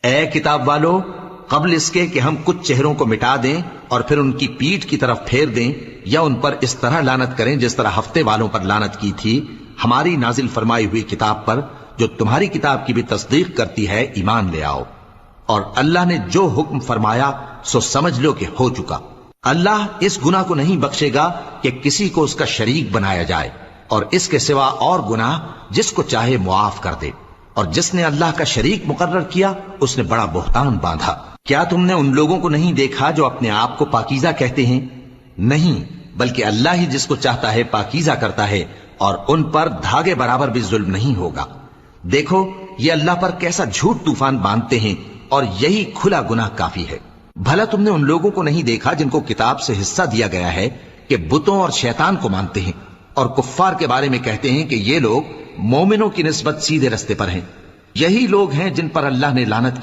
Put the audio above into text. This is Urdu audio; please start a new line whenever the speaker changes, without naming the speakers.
اے کتاب والو، قبل اس کے کہ ہم کچھ چہروں کو مٹا دیں اور پھر ان کی پیٹھ کی طرف پھیر دیں یا ان پر اس طرح لعنت کریں جس طرح ہفتے والوں پر لعنت کی تھی، ہماری نازل فرمائی ہوئی کتاب پر جو تمہاری کتاب کی بھی تصدیق کرتی ہے ایمان لے آؤ۔ اور اللہ نے جو حکم فرمایا سو سمجھ لو کہ ہو چکا۔ اللہ اس گناہ کو نہیں بخشے گا کہ کسی کو اس کا شریک بنایا جائے، اور اس کے سوا اور گناہ جس کو چاہے معاف کر دے، اور جس نے اللہ کا شریک مقرر کیا اس نے بڑا بہتان باندھا۔ کیا تم نے ان لوگوں کو نہیں دیکھا جو اپنے آپ کو پاکیزہ کہتے ہیں؟ نہیں، بلکہ اللہ ہی جس کو چاہتا ہے پاکیزہ کرتا ہے، اور ان پر دھاگے برابر بھی ظلم نہیں ہوگا۔ دیکھو یہ اللہ پر کیسا جھوٹ طوفان باندھتے ہیں، اور یہی کھلا گناہ کافی ہے۔ بھلا تم نے ان لوگوں کو نہیں دیکھا جن کو کتاب سے حصہ دیا گیا ہے کہ بتوں اور شیطان کو مانتے ہیں، اور کفار کے بارے میں کہتے ہیں کہ یہ لوگ مومنوں کی نسبت سیدھے رستے پر ہیں؟ یہی لوگ ہیں جن پر اللہ نے لعنت